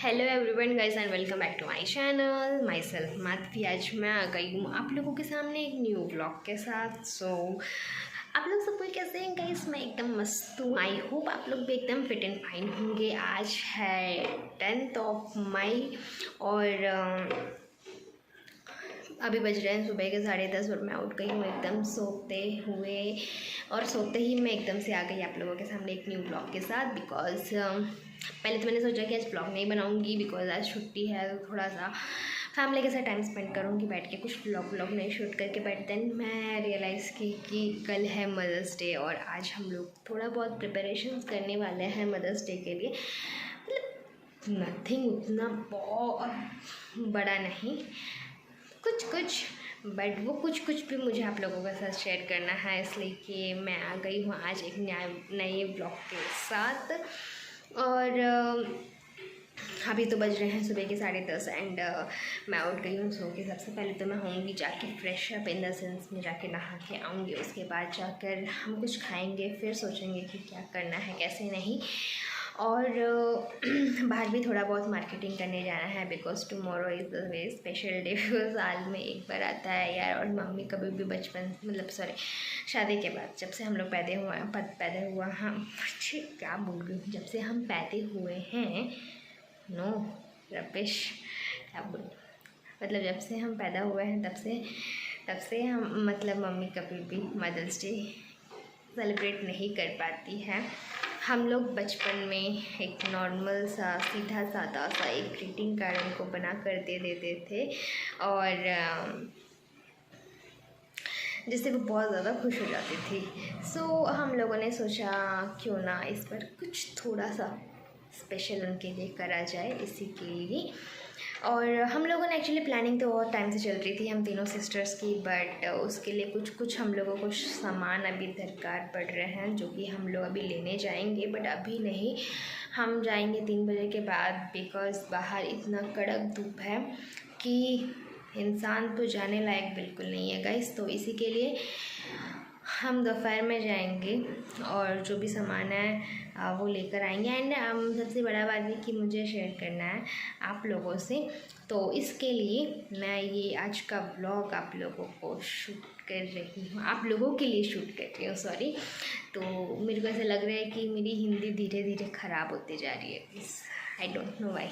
Hello everyone guys and welcome back to my channel myself Madhavi. आज मैं आ गई हूँ आप लोगों के सामने एक न्यू व्लॉग के साथ। आप लोग सब कोई कैसे हैं गाइस? मैं एकदम मस्त हूँ। आई होप आप लोग भी एकदम फिट एंड फाइन होंगे। आज है 10th मई और अभी बज रहे हैं सुबह के 10:30 और मैं उठ गई हूँ एकदम सोते हुए। और सोते ही मैं एकदम से आ गई आप लोगों के सामने एक न्यू ब्लॉग के साथ। बिकॉज़ पहले तो मैंने सोचा कि आज ब्लॉग नहीं बनाऊँगी बिकॉज़ आज छुट्टी है, तो थोड़ा सा फैमिली के साथ टाइम स्पेंड करूँगी बैठ के, कुछ ब्लॉग नहीं शूट करके। बट देन मैं रियलाइज़ की कि कल है मदर्स डे और आज हम लोग थोड़ा बहुत प्रिपरेशंस करने वाले हैं मदर्स डे के लिए। मतलब नथिंग उतना बहुत बड़ा नहीं, कुछ कुछ, बट वो कुछ कुछ भी मुझे आप लोगों के साथ शेयर करना है, इसलिए कि मैं आ गई हूँ आज एक नए ब्लॉग के साथ। और अभी तो बज रहे हैं सुबह के 10:30 एंड मैं उठ गई हूँ सो के। सबसे पहले तो मैं होंगी जाके fresh up, in the sense में जाके नहा के आऊँगी। उसके बाद जाकर हम कुछ खाएंगे, फिर सोचेंगे कि क्या करना है कैसे नहीं। और बाहर भी थोड़ा बहुत मार्केटिंग करने जाना है because tomorrow is a very special day. साल में एक बार आता है यार। और मम्मी कभी भी बचपन मतलब सॉरी शादी के बाद जब से हम लोग पैदा हुआ हाँ क्या बोल रही हूँ, जब से हम पैदा हुए हैं नो रबिश क्या बोल, मतलब जब से हम पैदा हुए हैं तब से हम मतलब मम्मी कभी भी मदर्स डे सेलिब्रेट नहीं कर पाती है। हम लोग बचपन में एक नॉर्मल सा सीधा सादा सा एक ग्रीटिंग कार्ड उनको बना कर दे देते थे और जिससे वो बहुत ज़्यादा खुश हो जाती थी। हम लोगों ने सोचा क्यों ना इस पर कुछ थोड़ा सा स्पेशल उनके लिए करा जाए, इसी के लिए। और हम लोगों ने एक्चुअली प्लानिंग तो बहुत टाइम से चल रही थी हम तीनों सिस्टर्स की, बट उसके लिए कुछ हम लोगों को सामान अभी दरकार पड़ रहे हैं जो कि हम लोग अभी लेने जाएंगे। बट अभी नहीं, हम जाएंगे 3 बजे के बाद बिकॉज़ बाहर इतना कड़क धूप है कि इंसान तो जाने लायक बिल्कुल नहीं है गाइस। तो इसी के लिए हम दोपहर में जाएंगे और जो भी सामान है वो लेकर आएंगे। एंड सबसे बड़ा बात है कि मुझे शेयर करना है आप लोगों से, तो इसके लिए मैं ये आज का ब्लॉग आप लोगों को शूट कर रही हूँ, आप लोगों के लिए शूट कर रही हूँ सॉरी। तो मेरे को ऐसा लग रहा है कि मेरी हिंदी धीरे धीरे ख़राब होती जा रही है, आई डोंट नो वाई।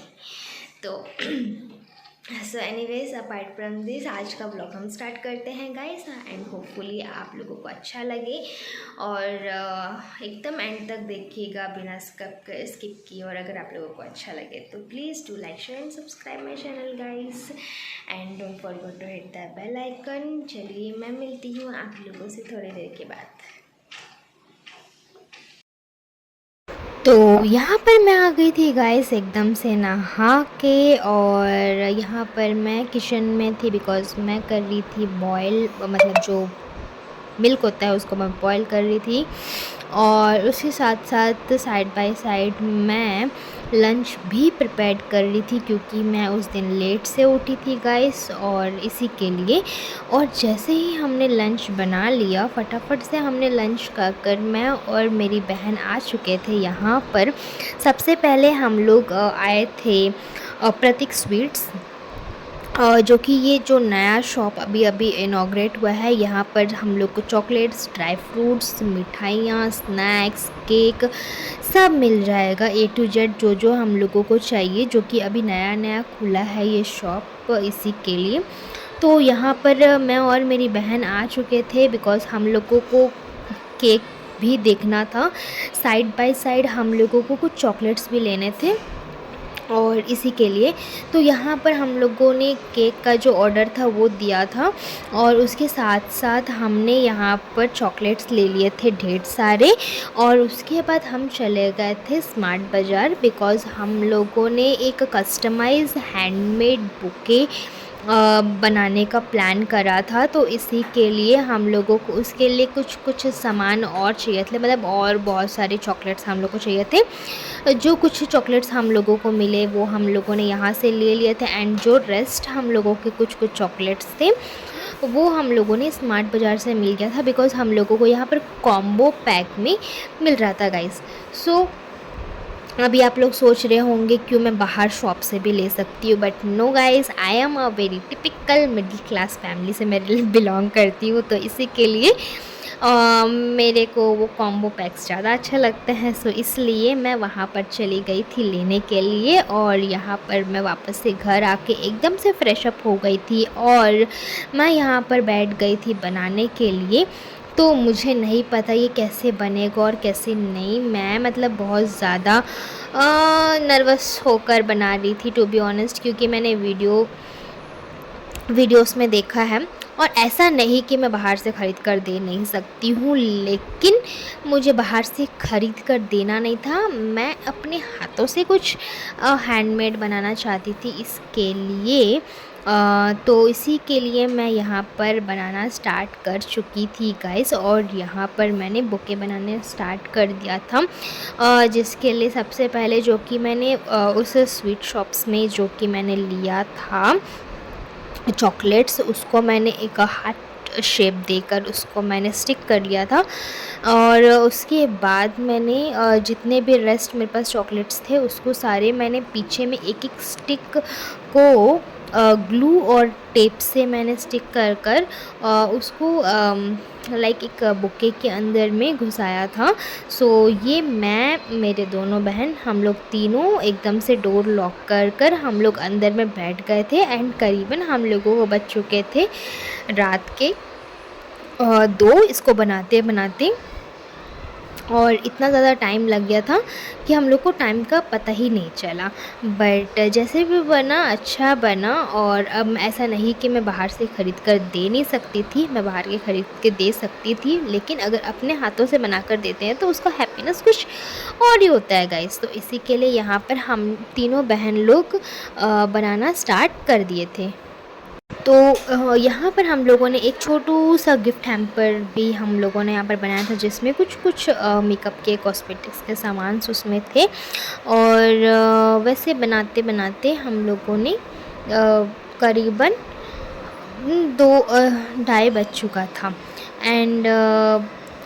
तो so anyways apart from this आज का ब्लॉग हम स्टार्ट करते हैं गाइस एंड होपफुली आप लोगों को अच्छा लगे और एकदम एंड तक देखिएगा बिना स्किप किए। और अगर आप लोगों को अच्छा लगे तो please do like share and subscribe my channel guys and don't forget to hit the bell icon. चलिए मैं मिलती हूँ आप लोगों से थोड़ी देर के बाद। तो यहाँ पर मैं आ गई थी गाइस एकदम से नहा के, और यहाँ पर मैं किचन में थी बिकॉज़ मैं कर रही थी बॉयल, मतलब जो मिल्क होता है उसको मैं बॉयल कर रही थी। और उसके साथ साथ साइड बाय साइड मैं लंच भी प्रिपेयर कर रही थी क्योंकि मैं उस दिन लेट से उठी थी गाइस, और इसी के लिए। और जैसे ही हमने लंच बना लिया फटाफट से हमने लंच कर मैं और मेरी बहन आ चुके थे यहाँ पर। सबसे पहले हम लोग आए थे प्रतीक स्वीट्स, जो कि ये जो नया शॉप अभी अभी इनॉग्रेट हुआ है, यहाँ पर हम लोग को चॉकलेट्स, ड्राई फ्रूट्स, मिठाइयाँ, स्नैक्स, केक सब मिल जाएगा A to Z जो जो हम लोगों को चाहिए, जो कि अभी नया नया खुला है ये शॉप, इसी के लिए। तो यहाँ पर मैं और मेरी बहन आ चुके थे बिकॉज़ हम लोगों को केक भी देखना था। साइड बाय साइड हम लोगों को कुछ चॉकलेट्स भी लेने थे और इसी के लिए। तो यहाँ पर हम लोगों ने केक का जो ऑर्डर था वो दिया था और उसके साथ साथ हमने यहाँ पर चॉकलेट्स ले लिए थे ढेर सारे। और उसके बाद हम चले गए थे स्मार्ट बाज़ार बिकॉज़ हम लोगों ने एक कस्टमाइज़ हैंडमेड बुके बनाने का प्लान करा था। तो इसी के लिए हम लोगों को उसके लिए कुछ सामान और चाहिए थे, मतलब और बहुत सारे चॉकलेट्स हम लोग को चाहिए थे। जो कुछ चॉकलेट्स हम लोगों को मिले वो हम लोगों ने यहाँ से ले लिए थे, एंड जो रेस्ट हम लोगों के कुछ चॉकलेट्स थे वो हम लोगों ने स्मार्ट बाज़ार से मिल गया था बिकॉज़ हम लोगों को यहाँ पर कॉम्बो पैक में मिल रहा था गाइस। अभी आप लोग सोच रहे होंगे क्यों मैं बाहर शॉप से भी ले सकती हूँ, but no guys, I am a very typical middle class family से मैं बिलोंग करती हूँ, तो इसी के लिए मेरे को वो कॉम्बो पैक्स ज़्यादा अच्छा लगता है। सो इसलिए मैं वहाँ पर चली गई थी लेने के लिए, और यहाँ पर मैं वापस से घर आके एकदम से फ्रेश अप हो गई थी और मैं यहाँ पर बैठ गई थी बनाने के लिए। तो मुझे नहीं पता ये कैसे बनेगा और कैसे नहीं, मैं मतलब बहुत ज़्यादा नर्वस होकर बना रही थी टू बी ऑनेस्ट, क्योंकि मैंने वीडियोस में देखा है। और ऐसा नहीं कि मैं बाहर से ख़रीद कर दे नहीं सकती हूँ, लेकिन मुझे बाहर से ख़रीद कर देना नहीं था, मैं अपने हाथों से कुछ हैंडमेड बनाना चाहती थी इसके लिए। तो इसी के लिए मैं यहाँ पर बनाना स्टार्ट कर चुकी थी गाइस, और यहाँ पर मैंने बुके बनाने स्टार्ट कर दिया था, जिसके लिए सबसे पहले जो कि मैंने उस स्वीट शॉप्स में जो कि मैंने लिया था चॉकलेट्स, उसको मैंने एक हार्ट शेप देकर उसको मैंने स्टिक कर लिया था। और उसके बाद मैंने जितने भी रेस्ट मेरे पास चॉकलेट्स थे उसको सारे मैंने पीछे में एक एक स्टिक को ग्लू और टेप से मैंने स्टिक कर कर उसको लाइक एक बुके के अंदर में घुसाया था। सो ये मैं मेरे दोनों बहन हम लोग तीनों एकदम से डोर लॉक कर कर हम लोग अंदर में बैठ गए थे, एंड करीबन हम लोगों को बज चुके थे रात के 2 इसको बनाते बनाते, और इतना ज़्यादा टाइम लग गया था कि हम लोग को टाइम का पता ही नहीं चला। बट जैसे भी बना अच्छा बना, और अब ऐसा नहीं कि मैं बाहर से ख़रीद कर दे नहीं सकती थी, मैं बाहर के ख़रीद के दे सकती थी, लेकिन अगर अपने हाथों से बना कर देते हैं तो उसका हैप्पीनेस कुछ और ही होता है गाइस। तो इसी के लिए यहाँ पर हम तीनों बहन लोग बनाना स्टार्ट कर दिए थे। तो यहाँ पर हम लोगों ने एक छोटू सा गिफ्ट हैम्पर भी हम लोगों ने यहाँ पर बनाया था, जिसमें कुछ कुछ मेकअप के कॉस्मेटिक्स के सामान उसमें थे। और वैसे बनाते बनाते हम लोगों ने करीबन 2 ढाई बज चुका था। एंड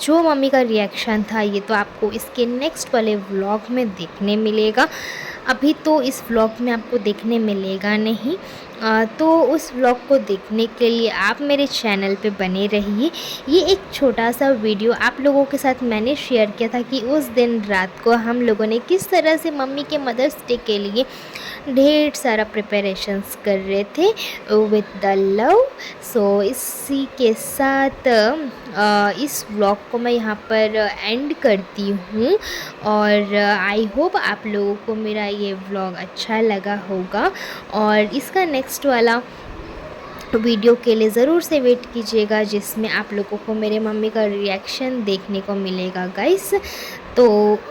जो मम्मी का रिएक्शन था ये तो आपको इसके नेक्स्ट वाले व्लॉग में देखने मिलेगा। अभी तो इस व्लॉग में आपको देखने मिलेगा नहीं, तो उस व्लॉग को देखने के लिए आप मेरे चैनल पे बने रहिए। ये एक छोटा सा वीडियो आप लोगों के साथ मैंने शेयर किया था कि उस दिन रात को हम लोगों ने किस तरह से मम्मी के मदर्स डे के लिए ढेर सारा प्रिपरेशंस कर रहे थे विद द लव। सो इसी के साथ इस व्लॉग को मैं यहाँ पर एंड करती हूँ, और आई होप आप लोगों को मेरा ये व्लॉग अच्छा लगा होगा, और इसका नेक्स्ट वाला वीडियो के लिए ज़रूर से वेट कीजिएगा, जिसमें आप लोगों को मेरे मम्मी का रिएक्शन देखने को मिलेगा गाइस। तो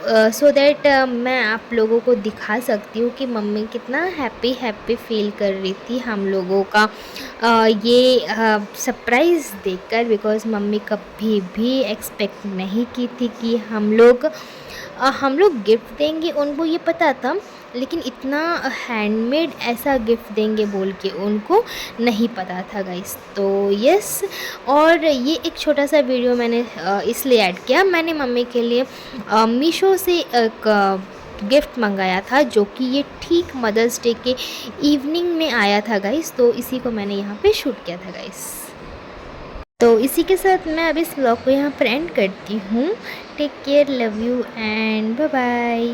सो दैट मैं आप लोगों को दिखा सकती हूँ कि मम्मी कितना हैप्पी फील कर रही थी हम लोगों का ये सरप्राइज़ देखकर, बिकॉज़ मम्मी कभी भी एक्सपेक्ट नहीं की थी कि हम लोग गिफ्ट देंगे। उनको ये पता था, लेकिन इतना हैंडमेड ऐसा गिफ्ट देंगे बोल के उनको नहीं पता था गाइस। तो यस, और ये एक छोटा सा वीडियो मैंने इसलिए ऐड किया, मैंने मम्मी के लिए मीशो से एक गिफ्ट मंगाया था, जो कि ये ठीक मदर्स डे के इवनिंग में आया था गाइस। तो इसी को मैंने यहाँ पे शूट किया था गाइस। तो इसी के साथ मैं अब इस व्लॉग को यहाँ पर एंड करती हूँ। Take care, love you and bye bye.